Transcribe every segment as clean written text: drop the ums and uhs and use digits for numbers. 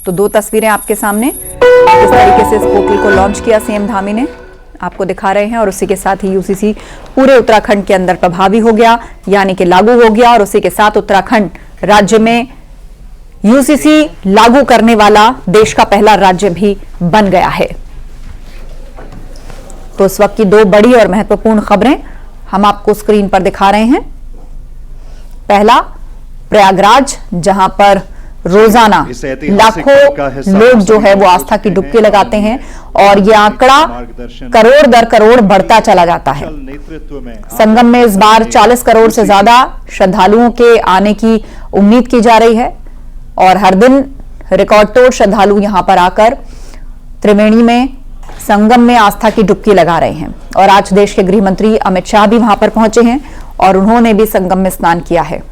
तो दो तस्वीरें आपके सामने, किस तरीके से इस पोर्टल को लॉन्च किया सीएम धामी ने आपको दिखा रहे हैं। और उसी के साथ ही यूसीसी पूरे उत्तराखंड के अंदर प्रभावी हो गया, यानी कि लागू हो गया। और उसी के साथ उत्तराखंड राज्य में यूसीसी लागू करने वाला देश का पहला राज्य भी बन गया है। तो इस वक्त की दो बड़ी और महत्वपूर्ण खबरें हम आपको स्क्रीन पर दिखा रहे हैं। पहला, प्रयागराज, जहां पर रोजाना लाखों लोग जो है वो आस्था की डुबकी लगाते हैं और ये आंकड़ा करोड़ दर करोड़ बढ़ता चला जाता है। संगम में इस बार 40 करोड़ से ज्यादा श्रद्धालुओं के आने की उम्मीद की जा रही है और हर दिन रिकॉर्ड तोड़ श्रद्धालु यहां पर आकर त्रिवेणी में संगम में आस्था की डुबकी लगा रहे हैं। और आज देश के गृह मंत्री अमित शाह भी वहां पर पहुंचे हैं और उन्होंने भी संगम में स्नान किया है।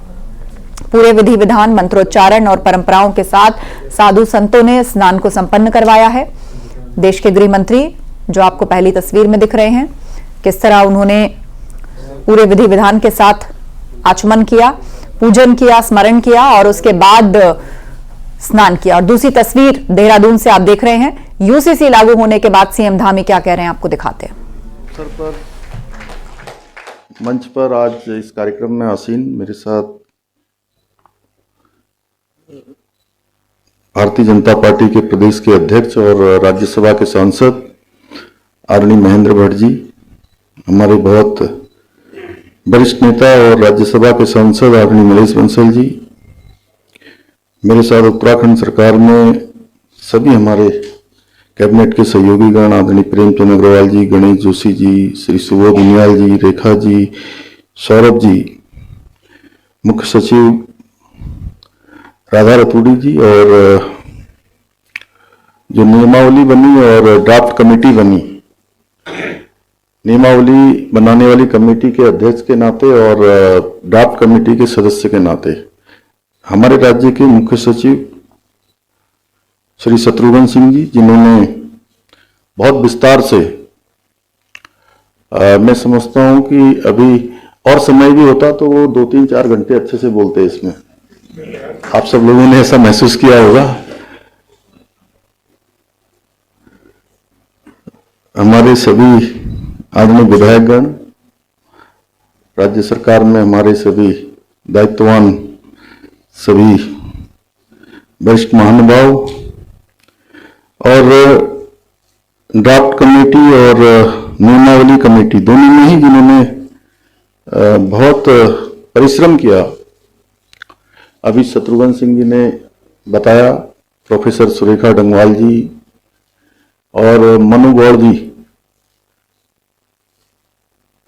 पूरे विधि विधान, मंत्रोच्चारण और परंपराओं के साथ साधु संतों ने स्नान को संपन्न करवाया है। देश के गृह मंत्री जो आपको पहली तस्वीर में दिख रहे हैं, किस तरह उन्होंने पूरे विधि विधान के साथ आचमन किया, पूजन किया, स्मरण किया और उसके बाद स्नान किया। और दूसरी तस्वीर देहरादून से आप देख रहे हैं। यूसीसी लागू होने के बाद सीएम धामी क्या कह रहे हैं, आपको दिखाते हैं। सर पर मंच पर आज इस कार्यक्रम में आसीन मेरे साथ भारतीय जनता पार्टी के प्रदेश के अध्यक्ष और राज्यसभा के सांसद आदरणीय महेंद्र भट्ट जी, हमारे बहुत वरिष्ठ नेता और राज्यसभा के सांसद आदरणीय मनीष बंसल जी, मेरे साथ उत्तराखंड सरकार में सभी हमारे कैबिनेट के सहयोगी गण आदरणीय प्रेमचंद अग्रवाल जी, गणेश जोशी जी, श्री सुबोध उनियाल जी, रेखा जी, सौरभ जी, मुख्य सचिव राधा रतूड़ी जी और जो नियमावली बनी और ड्राफ्ट कमेटी बनी, नियमावली बनाने वाली कमेटी के अध्यक्ष के नाते और ड्राफ्ट कमेटी के सदस्य के नाते हमारे राज्य के मुख्य सचिव श्री शत्रुघ्न सिंह जी, जिन्होंने बहुत विस्तार से मैं समझता हूं कि अभी और समय भी होता तो वो 2-3-4 घंटे अच्छे से बोलते हैं। इसमें आप सब लोगों ने ऐसा महसूस किया होगा। हमारे सभी आदरणीय विधायकगण, राज्य सरकार में हमारे सभी दायित्ववान सभी वरिष्ठ महानुभाव और ड्राफ्ट कमेटी और नियमावली कमेटी दोनों में ही जिन्होंने बहुत परिश्रम किया। अभी शत्रुघ्न सिंह जी ने बताया, प्रोफेसर सुरेखा डंगवाल जी और मनु गौड़ जी,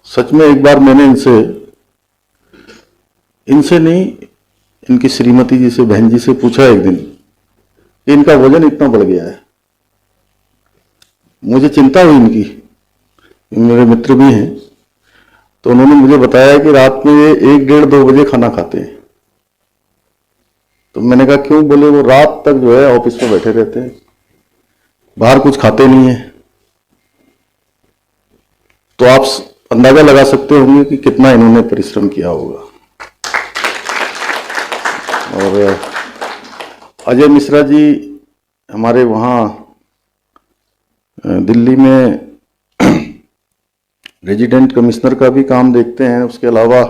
सच में एक बार मैंने इनसे नहीं, इनकी श्रीमती जी से, बहन जी से पूछा एक दिन, इनका वजन इतना बढ़ गया है। मुझे चिंता हुई इनकी, मेरे मित्र भी हैं, तो उन्होंने मुझे बताया कि रात में ये 1-1:30-2 बजे खाना खाते हैं। तो मैंने कहा क्यों? बोले वो रात तक जो है ऑफिस में बैठे रहते हैं, बाहर कुछ खाते नहीं है। तो आप अंदाजा लगा सकते होंगे कि कितना इन्होंने परिश्रम किया होगा। और अजय मिश्रा जी हमारे वहाँ दिल्ली में रेजिडेंट कमिश्नर का भी काम देखते हैं, उसके अलावा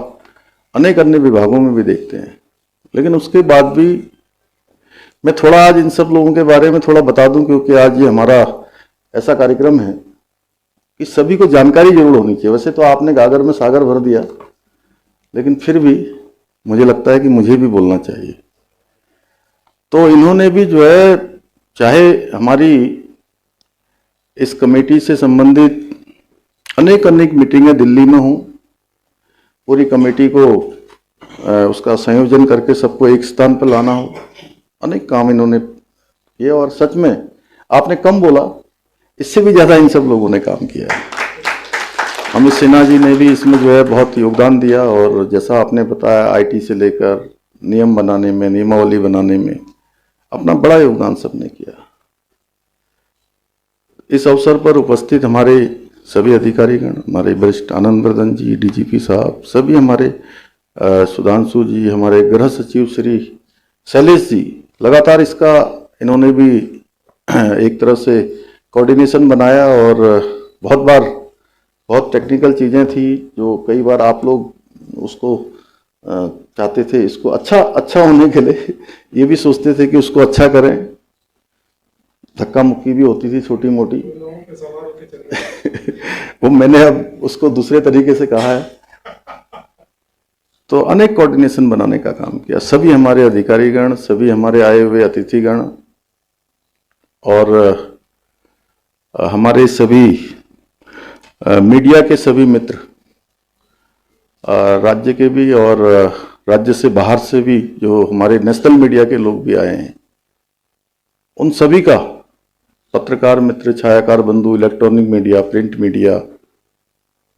अनेक अन्य विभागों में भी देखते हैं। लेकिन उसके बाद भी मैं थोड़ा आज इन सब लोगों के बारे में थोड़ा बता दूं, क्योंकि आज ये हमारा ऐसा कार्यक्रम है कि सभी को जानकारी जरूर होनी चाहिए। वैसे तो आपने गागर में सागर भर दिया, लेकिन फिर भी मुझे लगता है कि मुझे भी बोलना चाहिए। तो इन्होंने भी जो है, चाहे हमारी इस कमेटी से संबंधित अनेक मीटिंगें दिल्ली में हों, पूरी कमेटी को उसका संयोजन करके सबको एक स्थान पर लाना हो, अनेक काम इन्होंने किए। और सच में आपने कम बोला, इससे भी ज्यादा इन सब लोगों ने काम किया है। अमित सिन्हा जी ने भी इसमें जो है बहुत योगदान दिया और जैसा आपने बताया, आईटी से लेकर नियम बनाने में, नियमावली बनाने में अपना बड़ा योगदान सबने किया। इस अवसर पर उपस्थित हमारे सभी अधिकारीगण, हमारे वरिष्ठ आनंद वर्धन जी, डीजीपी साहब, सभी हमारे सुधांशु जी, हमारे गृह सचिव श्री शैलेश जी, लगातार इसका इन्होंने भी एक तरह से कोऑर्डिनेशन बनाया, और बहुत टेक्निकल चीज़ें थी जो कई बार आप लोग उसको चाहते थे इसको अच्छा होने के लिए, ये भी सोचते थे कि उसको अच्छा करें, धक्का मुक्की भी होती थी छोटी मोटी वो मैंने अब उसको दूसरे तरीके से कहा है। तो अनेक कोऑर्डिनेशन बनाने का काम किया, सभी हमारे अधिकारीगण, सभी हमारे आए हुए अतिथिगण, और हमारे सभी मीडिया के सभी मित्र, राज्य के भी और राज्य से बाहर से भी जो हमारे नेशनल मीडिया के लोग भी आए हैं, उन सभी का, पत्रकार मित्र, छायाकार बंधु, electronic media, print media,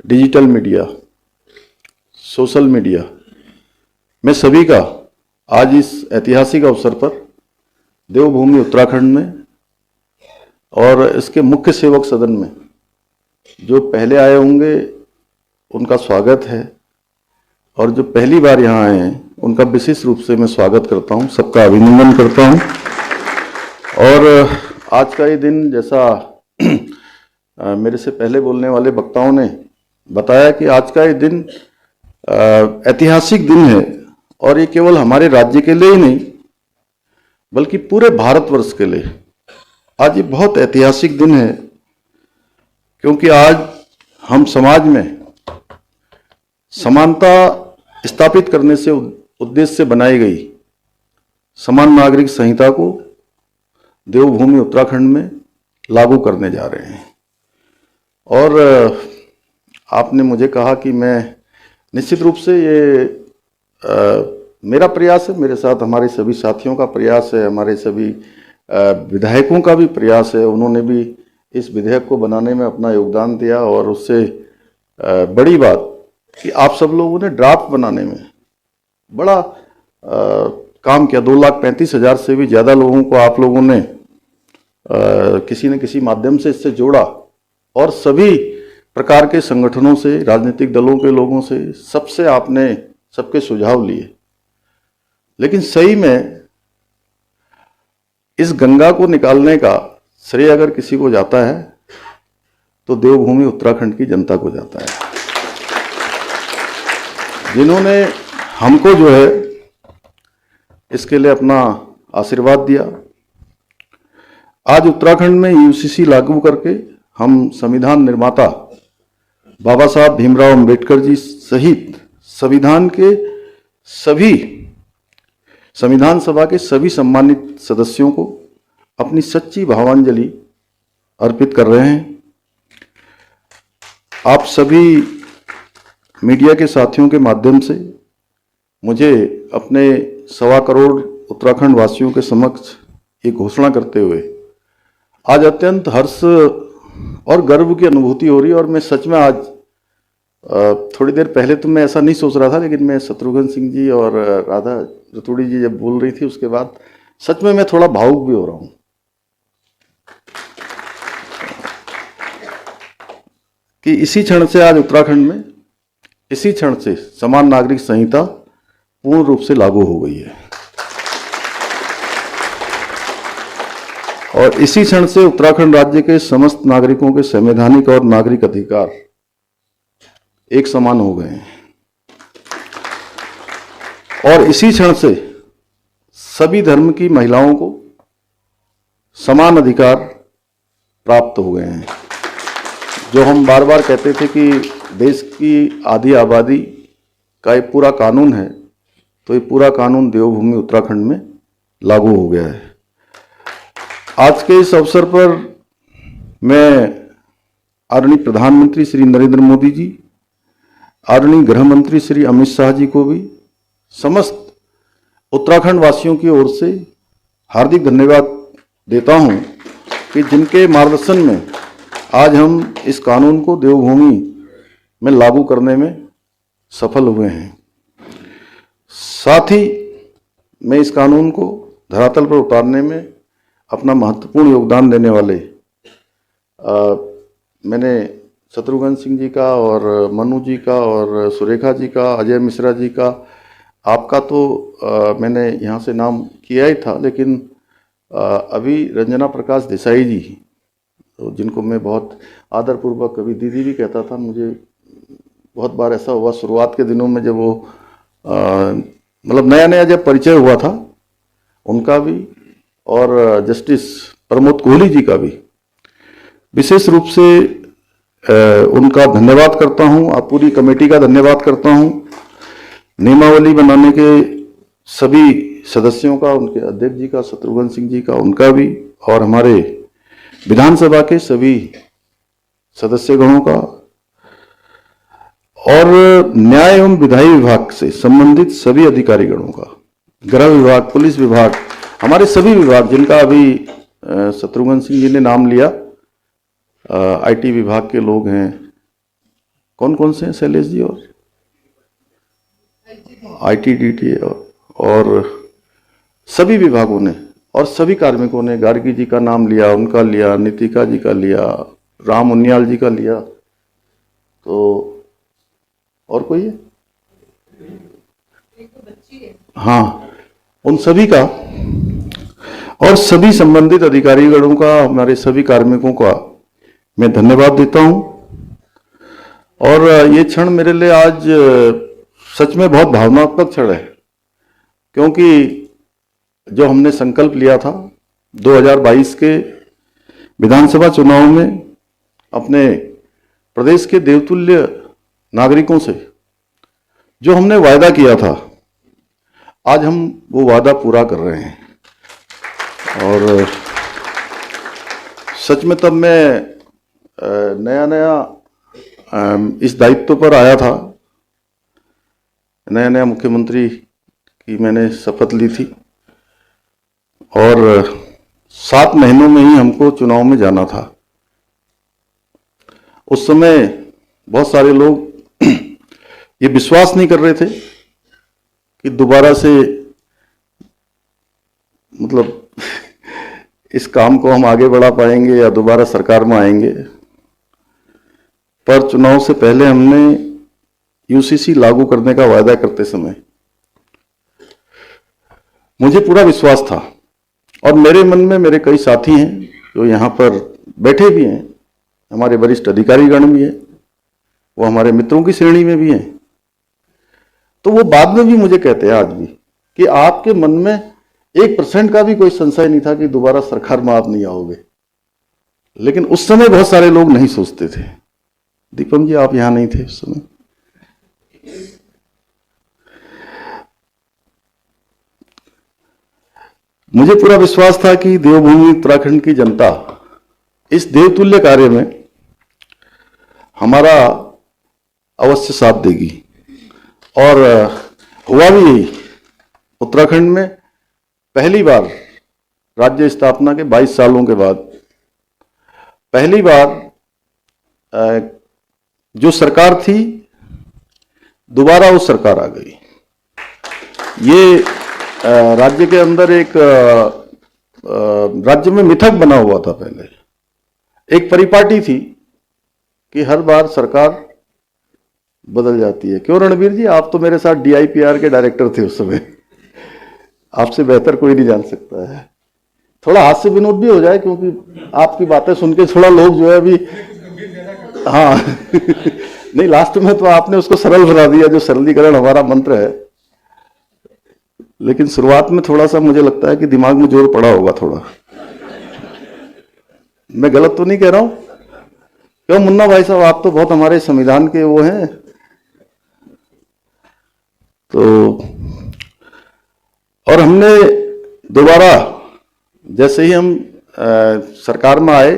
digital media, social media, मैं सभी का आज इस ऐतिहासिक अवसर पर देवभूमि उत्तराखंड में और इसके मुख्य सेवक सदन में जो पहले आए होंगे उनका स्वागत है, और जो पहली बार यहाँ आए हैं उनका विशेष रूप से मैं स्वागत करता हूँ, सबका अभिनंदन करता हूँ। और आज का ये दिन, जैसा मेरे से पहले बोलने वाले वक्ताओं ने बताया कि आज का ये दिन ऐतिहासिक दिन है, और ये केवल हमारे राज्य के लिए ही नहीं बल्कि पूरे भारतवर्ष के लिए आज ये बहुत ऐतिहासिक दिन है, क्योंकि आज हम समाज में समानता स्थापित करने से उद्देश्य से बनाई गई समान नागरिक संहिता को देवभूमि उत्तराखंड में लागू करने जा रहे हैं। और आपने मुझे कहा कि मैं निश्चित रूप से ये मेरा प्रयास है, मेरे साथ हमारे सभी साथियों का प्रयास है, हमारे सभी विधायकों का भी प्रयास है। उन्होंने भी इस विधेयक को बनाने में अपना योगदान दिया, और उससे बड़ी बात कि आप सब लोगों ने ड्राफ्ट बनाने में बड़ा काम किया। 2,35,000 से भी ज़्यादा लोगों को आप लोगों ने किसी न किसी माध्यम से इससे जोड़ा, और सभी प्रकार के संगठनों से, राजनीतिक दलों के लोगों से, सबसे आपने सबके सुझाव लिए। लेकिन सही में इस गंगा को निकालने का श्रेय अगर किसी को जाता है तो देवभूमि उत्तराखंड की जनता को जाता है, जिन्होंने हमको जो है इसके लिए अपना आशीर्वाद दिया। आज उत्तराखंड में यूसीसी लागू करके हम संविधान निर्माता बाबा साहब भीमराव अंबेडकर जी सहित संविधान सभा के सभी सम्मानित सदस्यों को अपनी सच्ची भावांजलि अर्पित कर रहे हैं। आप सभी मीडिया के साथियों के माध्यम से मुझे अपने 1.25 करोड़ उत्तराखंड वासियों के समक्ष ये घोषणा करते हुए आज अत्यंत हर्ष और गर्व की अनुभूति हो रही है। और मैं सच में आज थोड़ी देर पहले तो मैं ऐसा नहीं सोच रहा था, लेकिन मैं शत्रुघ्न सिंह जी और राधा रतूड़ी जी जब बोल रही थी उसके बाद सच में मैं थोड़ा भावुक भी हो रहा हूँ कि इसी क्षण से आज उत्तराखंड में, इसी क्षण से समान नागरिक संहिता पूर्ण रूप से लागू हो गई है, और इसी क्षण से उत्तराखंड राज्य के समस्त नागरिकों के संवैधानिक और नागरिक अधिकार एक समान हो गए हैं, और इसी क्षण से सभी धर्म की महिलाओं को समान अधिकार प्राप्त हो गए हैं। जो हम बार बार कहते थे कि देश की आधी आबादी का ये पूरा कानून है, तो ये पूरा कानून देवभूमि उत्तराखंड में लागू हो गया है। आज के इस अवसर पर मैं आदरणीय प्रधानमंत्री श्री नरेंद्र मोदी जी, आदरणीय गृह मंत्री श्री अमित शाह जी को भी समस्त उत्तराखंड वासियों की ओर से हार्दिक धन्यवाद देता हूं कि जिनके मार्गदर्शन में आज हम इस कानून को देवभूमि में लागू करने में सफल हुए हैं। साथ ही मैं इस कानून को धरातल पर उतारने में अपना महत्वपूर्ण योगदान देने वाले मैंने शत्रुघ्न सिंह जी का और मनु जी का और सुरेखा जी का, अजय मिश्रा जी का, आपका तो मैंने यहाँ से नाम किया ही था, लेकिन अभी रंजना प्रकाश देसाई जी, तो जिनको मैं बहुत आदरपूर्वक कभी दीदी भी कहता था, मुझे बहुत बार ऐसा हुआ शुरुआत के दिनों में जब वो मतलब नया नया जब परिचय हुआ था, उनका भी और जस्टिस प्रमोद कोहली जी का भी विशेष रूप से उनका धन्यवाद करता हूं। आप पूरी कमेटी का धन्यवाद करता हूं। नियमावली बनाने के सभी सदस्यों का, उनके अध्यक्ष जी का, शत्रुघ्न सिंह जी का, उनका भी, और हमारे विधानसभा के सभी सदस्यगणों का, और न्याय एवं विधायी विभाग से संबंधित सभी अधिकारीगणों का, गृह विभाग, पुलिस विभाग, हमारे सभी विभाग जिनका अभी शत्रुघ्न सिंह जी ने नाम लिया, आईटी विभाग के लोग हैं, कौन कौन से हैं शैलेश जी, और आईटीडीटी, और सभी विभागों ने और सभी कार्मिकों ने, गार्गी जी का नाम लिया, उनका लिया, नीतिका जी का लिया, राम उनियाल जी का लिया, तो और कोई है? हाँ, उन सभी का और सभी संबंधित अधिकारीगणों का, हमारे सभी कार्मिकों का मैं धन्यवाद देता हूं। और ये क्षण मेरे लिए आज सच में बहुत भावनात्मक क्षण है, क्योंकि जो हमने संकल्प लिया था 2022 के विधानसभा चुनाव में अपने प्रदेश के देवतुल्य नागरिकों से जो हमने वायदा किया था, आज हम वो वादा पूरा कर रहे हैं। और सच में तब मैं नया नया इस दायित्व पर आया था, नया नया मुख्यमंत्री की मैंने शपथ ली थी, और 7 महीनों में ही हमको चुनाव में जाना था। उस समय बहुत सारे लोग ये विश्वास नहीं कर रहे थे कि दोबारा से मतलब इस काम को हम आगे बढ़ा पाएंगे या दोबारा सरकार में आएंगे। पर चुनाव से पहले हमने यूसीसी लागू करने का वायदा करते समय मुझे पूरा विश्वास था, और मेरे मन में मेरे कई साथी हैं जो यहाँ पर बैठे भी हैं, हमारे वरिष्ठ अधिकारीगण भी हैं, वो हमारे मित्रों की श्रेणी में भी हैं, तो वो बाद में भी मुझे कहते हैं आज भी कि आपके मन में 1% का भी कोई संशय नहीं था कि दोबारा सरकार में आप नहीं आओगे। लेकिन उस समय बहुत सारे लोग नहीं सोचते थे। दीपम जी, आप यहां नहीं थे उस समय। मुझे पूरा विश्वास था कि देवभूमि उत्तराखंड की जनता इस देवतुल्य कार्य में हमारा अवश्य साथ देगी, और हुआ भी यही। उत्तराखंड में पहली बार राज्य स्थापना के 22 सालों के बाद पहली बार जो सरकार थी, दोबारा वो सरकार आ गई। ये राज्य के अंदर एक राज्य में मिथक बना हुआ था, पहले एक परिपाटी थी कि हर बार सरकार बदल जाती है। क्यों रणवीर जी, आप तो मेरे साथ डीआईपीआर के डायरेक्टर थे उस समय, आपसे बेहतर कोई नहीं जान सकता है। थोड़ा हास्य विनोद भी हो जाए, क्योंकि आपकी बातें सुन के थोड़ा लोग जो है अभी हाँ नहीं, लास्ट में तो आपने उसको सरल बना दिया, जो सरलीकरण हमारा मंत्र है। लेकिन शुरुआत में थोड़ा सा मुझे लगता है कि दिमाग में जोर पड़ा होगा थोड़ा। मैं गलत तो नहीं कह रहा हूं? क्यों मुन्ना भाई साहब, आप तो बहुत हमारे संविधान के वो हैं। तो और हमने दोबारा जैसे ही हम सरकार में आए,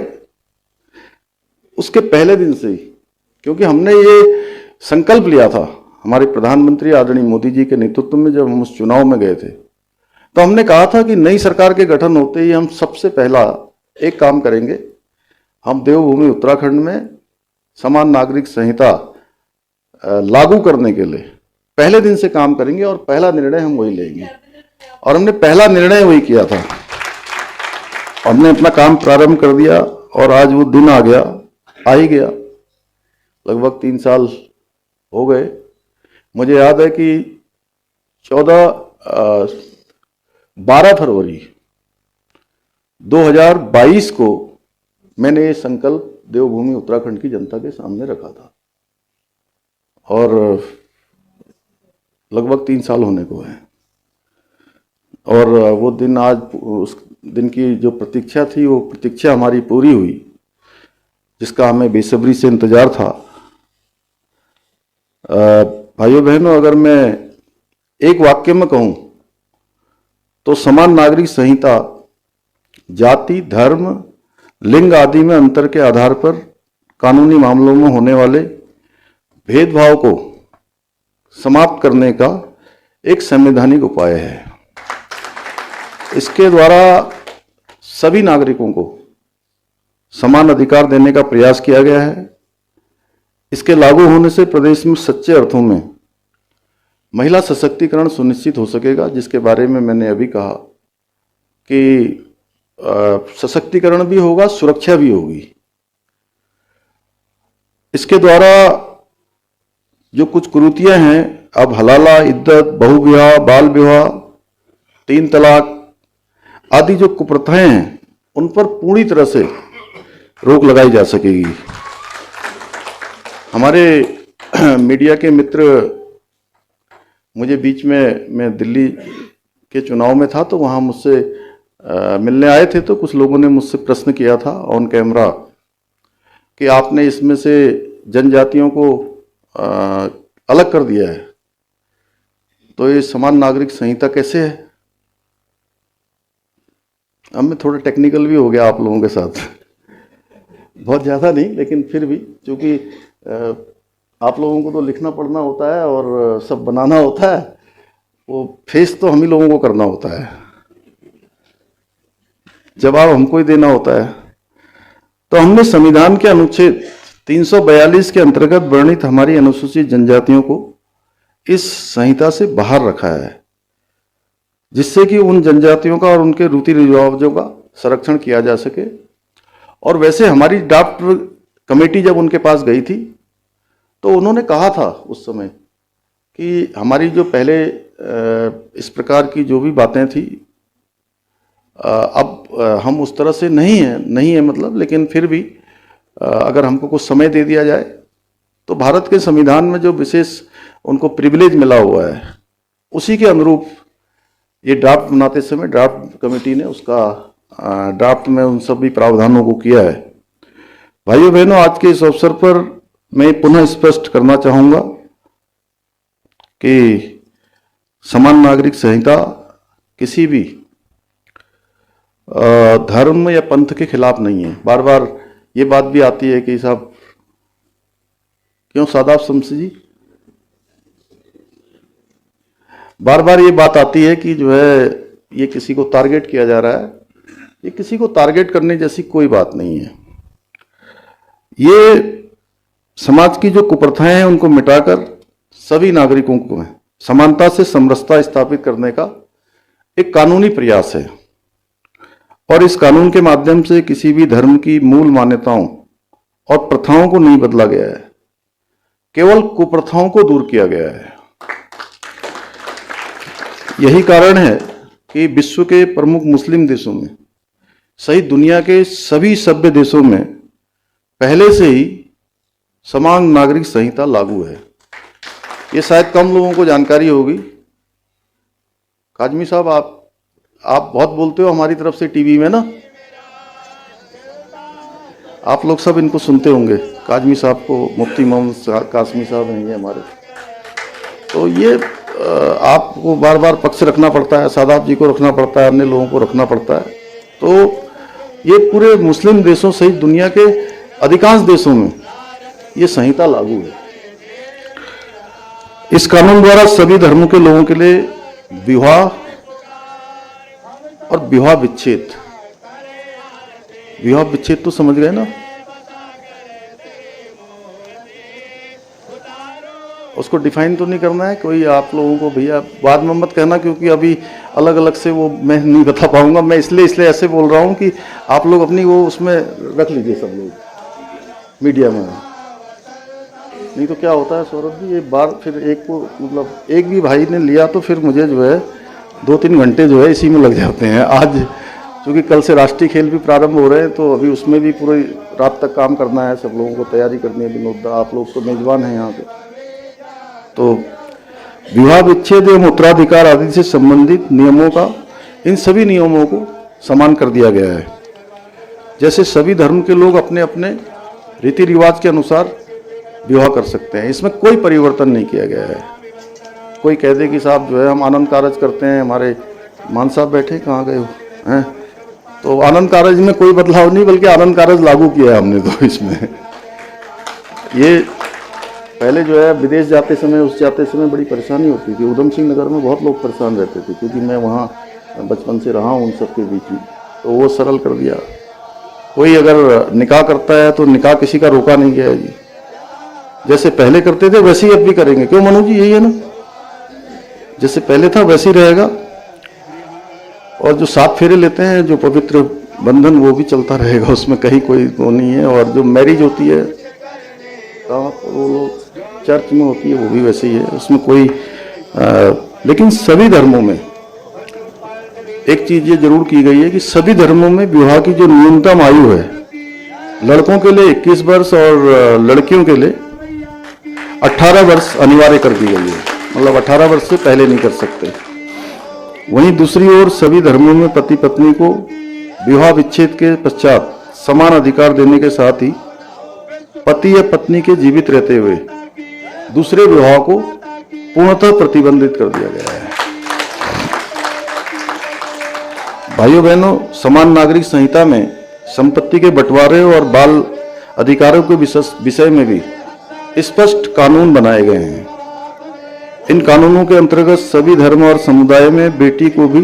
उसके पहले दिन से ही, क्योंकि हमने ये संकल्प लिया था हमारे प्रधानमंत्री आदरणीय मोदी जी के नेतृत्व में, जब हम उस चुनाव में गए थे, तो हमने कहा था कि नई सरकार के गठन होते ही हम सबसे पहला एक काम करेंगे, हम देवभूमि उत्तराखंड में समान नागरिक संहिता लागू करने के लिए पहले दिन से काम करेंगे, और पहला निर्णय हम वही लेंगे। और हमने पहला निर्णय वही किया था। हमने अपना काम प्रारंभ कर दिया, और आज वो दिन आ ही गया। लगभग 3 साल हो गए। मुझे याद है कि 12 फरवरी 2022 को मैंने ये संकल्प देवभूमि उत्तराखंड की जनता के सामने रखा था और लगभग 3 साल होने को है। और वो दिन आज, उस दिन की जो प्रतीक्षा थी वो प्रतीक्षा हमारी पूरी हुई, जिसका हमें बेसब्री से इंतजार था। भाइयों बहनों, अगर मैं एक वाक्य में कहूँ तो समान नागरिक संहिता जाति, धर्म, लिंग आदि में अंतर के आधार पर कानूनी मामलों में होने वाले भेदभाव को समाप्त करने का एक संवैधानिक उपाय है। इसके द्वारा सभी नागरिकों को समान अधिकार देने का प्रयास किया गया है। इसके लागू होने से प्रदेश में सच्चे अर्थों में महिला सशक्तिकरण सुनिश्चित हो सकेगा, जिसके बारे में मैंने अभी कहा कि सशक्तिकरण भी होगा, सुरक्षा भी होगी। इसके द्वारा जो कुछ कुरीतियां हैं, अब हलाला, इद्दत, बहुविवाह, बाल विवाह, 3 तलाक आदि जो कुप्रथाएं हैं, उन पर पूरी तरह से रोक लगाई जा सकेगी। हमारे मीडिया के मित्र, मुझे बीच में, मैं दिल्ली के चुनाव में था तो वहाँ मुझसे मिलने आए थे, तो कुछ लोगों ने मुझसे प्रश्न किया था ऑन कैमरा कि आपने इसमें से जनजातियों को अलग कर दिया है, तो ये समान नागरिक संहिता कैसे है? अब मैं थोड़ा टेक्निकल भी हो गया आप लोगों के साथ, बहुत ज़्यादा नहीं, लेकिन फिर भी, क्योंकि आप लोगों को तो लिखना पढ़ना होता है और सब बनाना होता है, वो फेस तो हम ही लोगों को करना होता है, जवाब हमको ही देना होता है। तो हमने संविधान के अनुच्छेद 342 के अंतर्गत वर्णित हमारी अनुसूचित जनजातियों को इस संहिता से बाहर रखा है, जिससे कि उन जनजातियों का और उनके रीति रिवाजों का संरक्षण किया जा सके। और वैसे हमारी ड्राफ्ट कमेटी जब उनके पास गई थी तो उन्होंने कहा था उस समय कि हमारी जो पहले इस प्रकार की जो भी बातें थी, अब हम उस तरह से नहीं है मतलब, लेकिन फिर भी अगर हमको कुछ समय दे दिया जाए तो भारत के संविधान में जो विशेष उनको प्रिविलेज मिला हुआ है, उसी के अनुरूप ये ड्राफ्ट बनाते समय ड्राफ्ट कमेटी ने उसका ड्राफ्ट में उन सभी प्रावधानों को किया है। भाइयों बहनों, आज के इस अवसर पर मैं पुनः स्पष्ट करना चाहूँगा कि समान नागरिक संहिता किसी भी धर्म या पंथ के खिलाफ नहीं है। बार बार ये बात भी आती है कि साहब, क्यों सादाब शम्सी जी, बार बार ये बात आती है कि जो है ये किसी को टारगेट किया जा रहा है। ये किसी को टारगेट करने जैसी कोई बात नहीं है। ये समाज की जो कुप्रथाएं हैं उनको मिटाकर सभी नागरिकों को समानता से समरसता स्थापित करने का एक कानूनी प्रयास है। और इस कानून के माध्यम से किसी भी धर्म की मूल मान्यताओं और प्रथाओं को नहीं बदला गया है, केवल कुप्रथाओं को दूर किया गया है। यही कारण है कि विश्व के प्रमुख मुस्लिम देशों में सहित दुनिया के सभी सभ्य देशों में पहले से ही समान नागरिक संहिता लागू है। ये शायद कम लोगों को जानकारी होगी। काजमी साहब, आप बहुत बोलते हो हमारी तरफ से टीवी में ना, आप लोग सब इनको सुनते होंगे। काजमी साहब को, मुफ्ती मोहम्मद कासमी साहब हैं ये हमारे, तो ये आपको बार बार पक्ष रखना पड़ता है, सादाब जी को रखना पड़ता है, अन्य लोगों को रखना पड़ता है। तो ये पूरे मुस्लिम देशों सहित दुनिया के अधिकांश देशों में ये संहिता लागू है। इस कानून द्वारा सभी धर्मों के लोगों के लिए विवाह और विवाह विच्छेद तो समझ गए ना, उसको डिफाइन तो नहीं करना है कोई आप लोगों को, भैया बाद में मत कहना, क्योंकि अभी अलग अलग से वो मैं नहीं बता पाऊंगा। मैं इसलिए ऐसे बोल रहा हूं कि आप लोग अपनी वो उसमें रख लीजिए सब लोग मीडिया में। नहीं तो क्या होता है सौरभ जी, एक बार फिर एक को मतलब एक भी भाई ने लिया तो फिर मुझे जो है 2-3 घंटे जो है इसी में लग जाते हैं। क्योंकि कल से राष्ट्रीय खेल भी प्रारंभ हो रहे हैं, तो अभी उसमें भी पूरी रात तक काम करना है, सब लोगों को तैयारी करनी है। विनोद दा, आप लोग तो मेजबान हैं यहाँ पे। तो विवाह विच्छेद एवं उत्तराधिकार आदि से संबंधित नियमों का, इन सभी नियमों को समान कर दिया गया है। जैसे सभी धर्म के लोग अपने अपने रीति रिवाज के अनुसार विवाह कर सकते हैं, इसमें कोई परिवर्तन नहीं किया गया है। कोई कह दे कि साहब जो है हम आनंद कारज करते हैं, हमारे मान साहब बैठे कहाँ गए हो हैं, तो आनंद कारज में कोई बदलाव नहीं, बल्कि आनंद कारज लागू किया है हमने तो इसमें। ये पहले जो है विदेश जाते समय बड़ी परेशानी होती थी। उधम सिंह नगर में बहुत लोग परेशान रहते थे, क्योंकि मैं वहाँ बचपन से रहा हूँ उन सब के बीच में, तो वो सरल कर दिया। कोई अगर निकाह करता है तो निकाह किसी का रोका नहीं गया है जी। जैसे पहले करते थे वैसे ही अब भी करेंगे। क्यों मनु जी, यही है ना, जैसे पहले था वैसे ही रहेगा। और जो 7 फेरे लेते हैं, जो पवित्र बंधन, वो भी चलता रहेगा, उसमें कहीं कोई वो नहीं है। और जो मैरिज होती है वो चर्च में होती है, वो भी वैसे ही है, उसमें कोई लेकिन सभी धर्मों में एक चीज ये जरूर की गई है कि सभी धर्मों में विवाह की जो न्यूनतम आयु है, लड़कों के लिए 21 वर्ष और लड़कियों के लिए 18 वर्ष अनिवार्य कर दी गई है। मतलब 18 वर्ष से पहले नहीं कर सकते। वहीं दूसरी ओर सभी धर्मों में पति पत्नी को विवाह विच्छेद के पश्चात समान अधिकार देने के साथ ही पति या पत्नी के जीवित रहते हुए दूसरे विवाह को पूर्णतः प्रतिबंधित कर दिया गया है। भाइयों बहनों, समान नागरिक संहिता में संपत्ति के बंटवारे और बाल अधिकारों के विषय में भी स्पष्ट कानून बनाए गए हैं। इन कानूनों के अंतर्गत सभी धर्म और समुदाय में बेटी को भी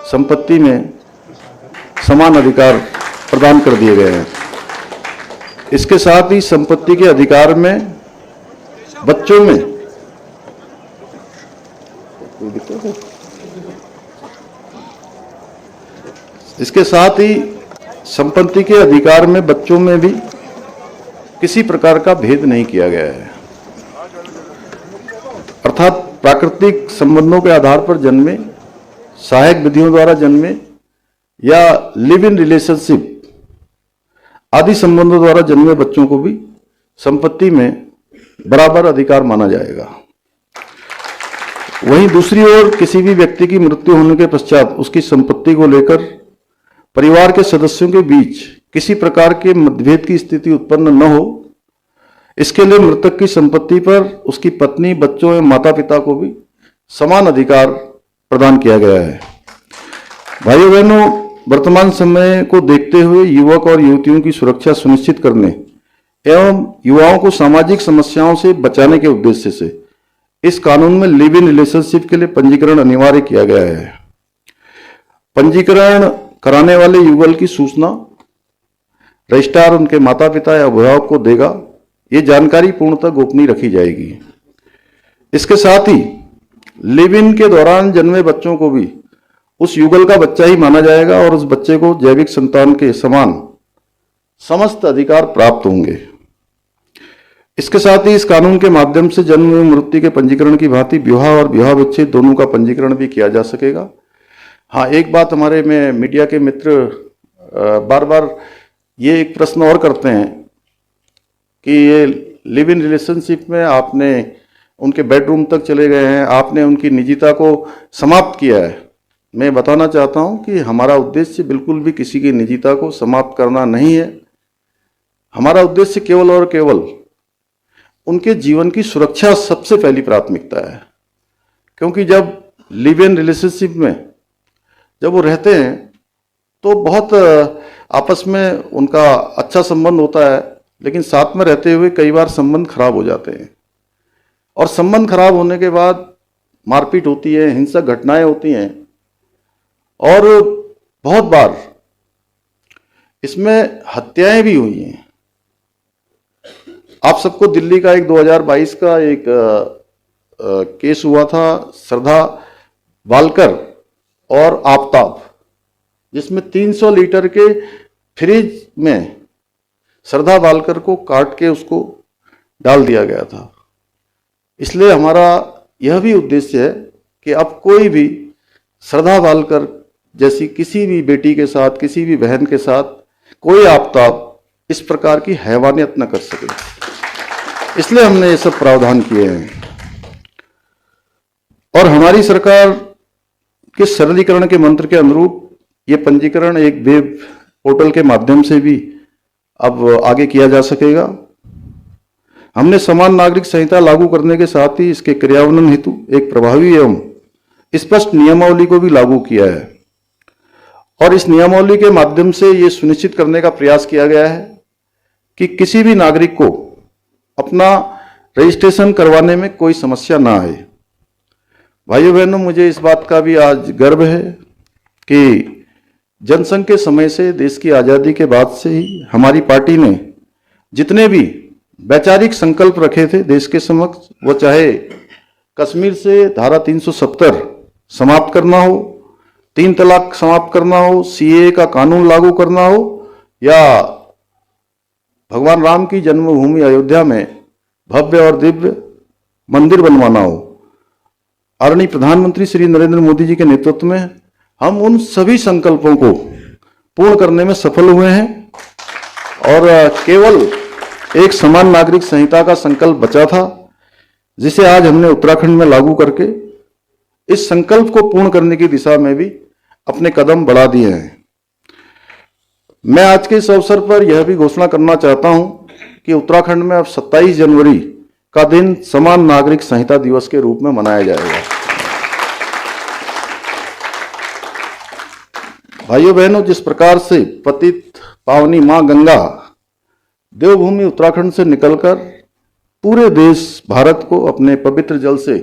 संपत्ति में समान अधिकार प्रदान कर दिए गए हैं। इसके साथ ही संपत्ति के अधिकार में बच्चों में संपत्ति के अधिकार में बच्चों में भी किसी प्रकार का भेद नहीं किया गया है। अर्थात प्राकृतिक संबंधों के आधार पर जन्मे, सहायक विधियों द्वारा जन्मे या लिव इन रिलेशनशिप आदि संबंधों द्वारा जन्मे बच्चों को भी संपत्ति में बराबर अधिकार माना जाएगा। वहीं दूसरी ओर किसी भी व्यक्ति की मृत्यु होने के पश्चात उसकी संपत्ति को लेकर परिवार के सदस्यों के बीच किसी प्रकार के मतभेद की स्थिति उत्पन्न न हो, इसके लिए मृतक की संपत्ति पर उसकी पत्नी, बच्चों एवं माता पिता को भी समान अधिकार प्रदान किया गया है। भाइयों बहनों, वर्तमान समय को देखते हुए युवक और युवतियों की सुरक्षा सुनिश्चित करने एवं युवाओं को सामाजिक समस्याओं से बचाने के उद्देश्य से इस कानून में लिव इन रिलेशनशिप के लिए पंजीकरण अनिवार्य किया गया है। पंजीकरण कराने वाले युगल की सूचना रजिस्ट्रार उनके माता पिता या अभिभावक को देगा। ये जानकारी पूर्णतः गोपनीय रखी जाएगी। इसके साथ ही लिव इन के दौरान जन्मे बच्चों को भी उस युगल का बच्चा ही माना जाएगा और उस बच्चे को जैविक संतान के समान समस्त अधिकार प्राप्त होंगे। इसके साथ ही इस कानून के माध्यम से जन्म एवं मृत्यु के पंजीकरण की भांति विवाह और विवाह विच्छेद दोनों का पंजीकरण भी किया जा सकेगा। हाँ, एक बात हमारे में मीडिया के मित्र बार बार ये एक प्रश्न और करते हैं कि ये लिव इन रिलेशनशिप में आपने उनके बेडरूम तक चले गए हैं, आपने उनकी निजता को समाप्त किया है। मैं बताना चाहता हूं कि हमारा उद्देश्य बिल्कुल भी किसी की निजता को समाप्त करना नहीं है। हमारा उद्देश्य केवल और केवल उनके जीवन की सुरक्षा सबसे पहली प्राथमिकता है। क्योंकि जब लिव इन रिलेशनशिप में जब वो रहते हैं तो बहुत आपस में उनका अच्छा संबंध होता है, लेकिन साथ में रहते हुए कई बार संबंध खराब हो जाते हैं और संबंध खराब होने के बाद मारपीट होती है, हिंसक घटनाएं होती हैं और बहुत बार इसमें हत्याएं भी हुई हैं। आप सबको दिल्ली का एक 2022 का एक केस हुआ था, श्रद्धा वालकर और आफ्ताब, जिसमें 300 लीटर के फ्रिज में श्रद्धा वालकर को काट के उसको डाल दिया गया था। इसलिए हमारा यह भी उद्देश्य है कि अब कोई भी श्रद्धा वालकर जैसी किसी भी बेटी के साथ, किसी भी बहन के साथ कोई आपताप इस प्रकार की हैवानियत न कर सके, इसलिए हमने ये सब प्रावधान किए हैं। और हमारी सरकार के सरलीकरण के मंत्र के अनुरूप ये पंजीकरण एक वेब पोर्टल के माध्यम से भी अब आगे किया जा सकेगा। हमने समान नागरिक संहिता लागू करने के साथ ही इसके क्रियान्वयन हेतु एक प्रभावी एवं स्पष्ट नियमावली को भी लागू किया है और इस नियमावली के माध्यम से ये सुनिश्चित करने का प्रयास किया गया है कि किसी भी नागरिक को अपना रजिस्ट्रेशन करवाने में कोई समस्या ना आए। भाइयों बहनों, मुझे इस बात का भी आज गर्व है कि जनसंघ के समय से, देश की आज़ादी के बाद से ही हमारी पार्टी ने जितने भी वैचारिक संकल्प रखे थे देश के समक्ष, वो चाहे कश्मीर से धारा 370 समाप्त करना हो, 3 तलाक समाप्त करना हो, सीएए का कानून लागू करना हो, या भगवान राम की जन्मभूमि अयोध्या में भव्य और दिव्य मंदिर बनवाना हो, आदरणीय प्रधानमंत्री श्री नरेंद्र मोदी जी के नेतृत्व में हम उन सभी संकल्पों को पूर्ण करने में सफल हुए हैं और केवल एक समान नागरिक संहिता का संकल्प बचा था, जिसे आज हमने उत्तराखंड में लागू करके इस संकल्प को पूर्ण करने की दिशा में भी अपने कदम बढ़ा दिए हैं। मैं आज के इस अवसर पर यह भी घोषणा करना चाहता हूं कि उत्तराखंड में अब 27 जनवरी का दिन समान नागरिक संहिता दिवस के रूप में मनाया जाएगा। भाइयों बहनों, जिस प्रकार से पतित पावनी मां गंगा देवभूमि उत्तराखंड से निकलकर पूरे देश भारत को अपने पवित्र जल से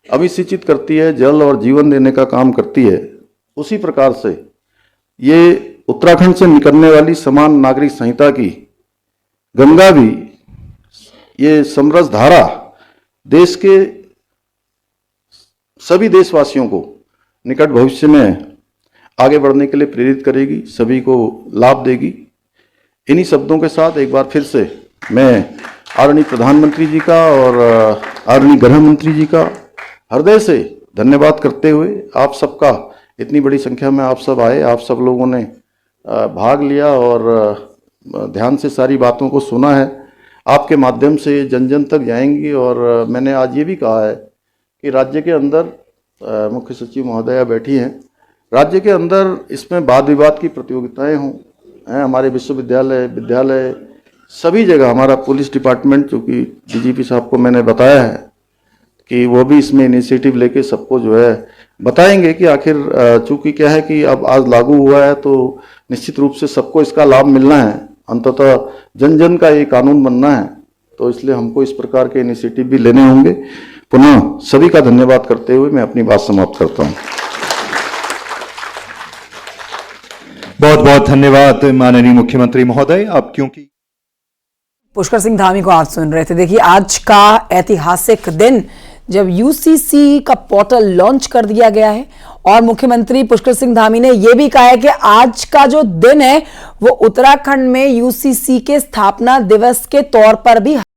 अभिषेचित करती है, जल और जीवन देने का काम करती है, उसी प्रकार से ये उत्तराखंड से निकलने वाली समान नागरिक संहिता की गंगा भी, ये समरस धारा देश के सभी देशवासियों को निकट भविष्य में आगे बढ़ने के लिए प्रेरित करेगी, सभी को लाभ देगी। इन्हीं शब्दों के साथ एक बार फिर से मैं आदरणीय प्रधानमंत्री जी का और आदरणीय गृह मंत्री जी का हृदय से धन्यवाद करते हुए, आप सबका, इतनी बड़ी संख्या में आप सब आए, आप सब लोगों ने भाग लिया और ध्यान से सारी बातों को सुना है, आपके माध्यम से जन जन तक जाएंगी। और मैंने आज ये भी कहा है कि राज्य के अंदर मुख्य सचिव महोदया बैठी हैं, राज्य के अंदर इसमें वाद विवाद की प्रतियोगिताएं हों, हमारे विश्वविद्यालय, विद्यालय, सभी जगह हमारा पुलिस डिपार्टमेंट, चूँकि डीजीपी साहब को मैंने बताया है कि वो भी इसमें इनिशिएटिव लेके सबको जो है बताएंगे कि आखिर चूँकि क्या है कि अब आज लागू हुआ है तो निश्चित रूप से सबको इसका लाभ मिलना है, अंततः जन जन का ये कानून बनना है, तो इसलिए हमको इस प्रकार के इनिशिएटिव भी लेने होंगे। पुनः सभी का धन्यवाद करते हुए मैं अपनी बात समाप्त करता हूँ। बहुत बहुत धन्यवाद माननीय मुख्यमंत्री महोदय। अब क्योंकि पुष्कर सिंह धामी को आप सुन रहे थे, देखिए आज का ऐतिहासिक दिन जब यूसीसी का पोर्टल लॉन्च कर दिया गया है और मुख्यमंत्री पुष्कर सिंह धामी ने यह भी कहा है कि आज का जो दिन है वो उत्तराखंड में यूसीसी के स्थापना दिवस के तौर पर भी